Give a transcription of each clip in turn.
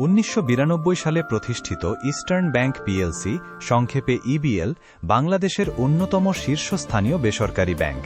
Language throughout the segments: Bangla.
1992 সালে প্রতিষ্ঠিত ইস্টার্ন ব্যাংক পিএলসি, সংক্ষেপে ইবিএল, বাংলাদেশের অন্যতম শীর্ষস্থানীয় বেসরকারি ব্যাংক।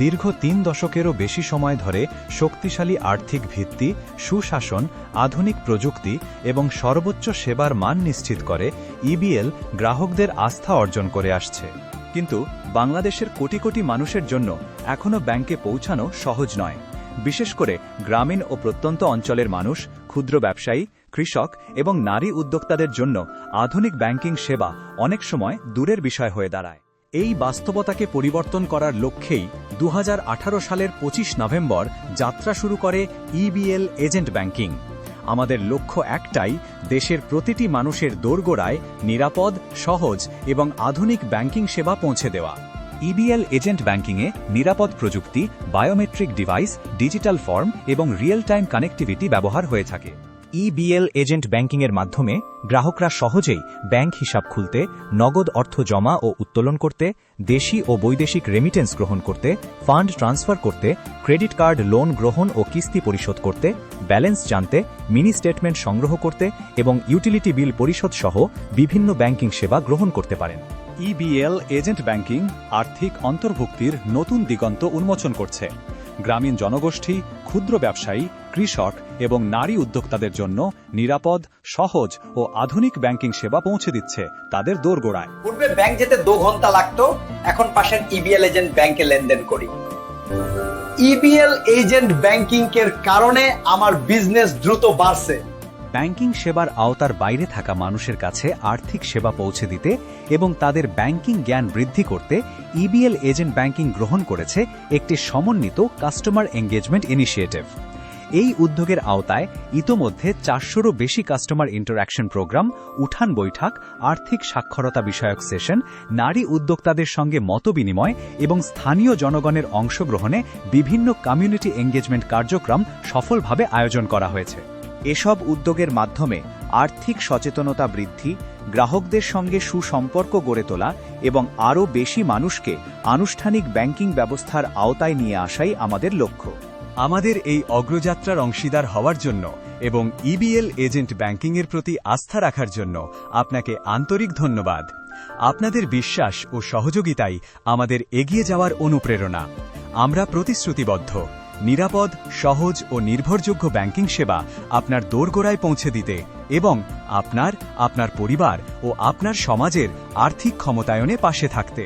দীর্ঘ 3 দশকেরও বেশি সময় ধরে শক্তিশালী আর্থিক ভিত্তি, সুশাসন, আধুনিক প্রযুক্তি এবং সর্বোচ্চ সেবার মান নিশ্চিত করে ইবিএল গ্রাহকদের আস্থা অর্জন করে আসছে। কিন্তু বাংলাদেশের কোটি কোটি মানুষের জন্য এখনও ব্যাংকে পৌঁছানো সহজ নয়। বিশেষ করে গ্রামীণ ও প্রত্যন্ত অঞ্চলের মানুষ, ক্ষুদ্র ব্যবসায়ী, কৃষক এবং নারী উদ্যোক্তাদের জন্য আধুনিক ব্যাংকিং সেবা অনেক সময় দূরের বিষয় হয়ে দাঁড়ায়। এই বাস্তবতাকে পরিবর্তন করার লক্ষ্যেই 2018 সালের 25 নভেম্বর যাত্রা শুরু করে ইবিএল এজেন্ট ব্যাংকিং। আমাদের লক্ষ্য একটাই, দেশের প্রতিটি মানুষের দোরগোড়ায় নিরাপদ, সহজ এবং আধুনিক ব্যাংকিং সেবা পৌঁছে দেওয়া। ইবিএল এজেন্ট ব্যাংকিংয়ে নিরাপদ প্রযুক্তি, বায়োমেট্রিক ডিভাইস, ডিজিটাল ফর্ম এবং রিয়েল টাইম কানেক্টিভিটি ব্যবহার হয়ে থাকে। ইবিএল এজেন্ট ব্যাংকিংয়ের মাধ্যমে গ্রাহকরা সহজেই ব্যাংক হিসাব খুলতে, নগদ অর্থ জমা ও উত্তোলন করতে, দেশি ও বৈদেশিক রেমিটেন্স গ্রহণ করতে, ফান্ড ট্রান্সফার করতে, ক্রেডিট কার্ড লোন গ্রহণ ও কিস্তি পরিশোধ করতে, ব্যালেন্স জানতে, মিনি স্টেটমেন্ট সংগ্রহ করতে এবং ইউটিলিটি বিল পরিশোধ সহ বিভিন্ন ব্যাংকিং সেবা গ্রহণ করতে পারেন। ইবিএল এজেন্ট ব্যাংকিং আর্থিক অন্তর্ভুক্তির নতুন দিগন্ত উন্মোচন করছে। গ্রামীণ জনগোষ্ঠী, ক্ষুদ্র ব্যবসায়ী, কৃষক এবং নারী উদ্যোক্তাদের জন্য নিরাপদ, সহজ ও আধুনিক ব্যাংকিং সেবা পৌঁছে দিচ্ছে তাদের দোরগোড়ায়। পূর্বে ব্যাংক যেতে 2 ঘন্টা লাগতো, এখন পাশের ইবিএল এজেন্ট ব্যাংকে লেনদেন করি। ইবিএল এজেন্ট ব্যাংকিং এর কারণে আমার বিজনেস দ্রুত বাড়ছে। ব্যাংকিং সেবার আওতার বাইরে থাকা মানুষের কাছে আর্থিক সেবা পৌঁছে দিতে এবং তাদের ব্যাংকিং জ্ঞান বৃদ্ধি করতে ইবিএল এজেন্ট ব্যাংকিং গ্রহণ করেছে একটি সমন্বিত কাস্টমার এঙ্গেজমেন্ট ইনিশিয়েটিভ। এই উদ্যোগের আওতায় ইতোমধ্যে 400রও বেশি কাস্টমার ইন্টারঅ্যাকশন প্রোগ্রাম, উঠান বৈঠক, আর্থিক সাক্ষরতা বিষয়ক সেশন, নারী উদ্যোক্তাদের সঙ্গে মতবিনিময় এবং স্থানীয় জনগণের অংশগ্রহণে বিভিন্ন কমিউনিটি এঙ্গেজমেন্ট কার্যক্রম সফলভাবে আয়োজন করা হয়েছে। এসব উদ্যোগের মাধ্যমে আর্থিক সচেতনতা বৃদ্ধি, গ্রাহকদের সঙ্গে সুসম্পর্ক গড়ে তোলা এবং আরও বেশি মানুষকে আনুষ্ঠানিক ব্যাংকিং ব্যবস্থার আওতায় নিয়ে আসাই আমাদের লক্ষ্য। আমাদের এই অগ্রযাত্রার অংশীদার হওয়ার জন্য এবং ইবিএল এজেন্ট ব্যাংকিংয়ের প্রতি আস্থা রাখার জন্য আপনাকে আন্তরিক ধন্যবাদ। আপনাদের বিশ্বাস ও সহযোগিতাই আমাদের এগিয়ে যাওয়ার অনুপ্রেরণা। আমরা প্রতিশ্রুতিবদ্ধ, নিরাপদ, সহজ ও নির্ভরযোগ্য ব্যাংকিং সেবা আপনার দোরগোড়ায় পৌঁছে দিতে এবং আপনার পরিবার ও আপনার সমাজের আর্থিক ক্ষমতায়নে পাশে থাকতে।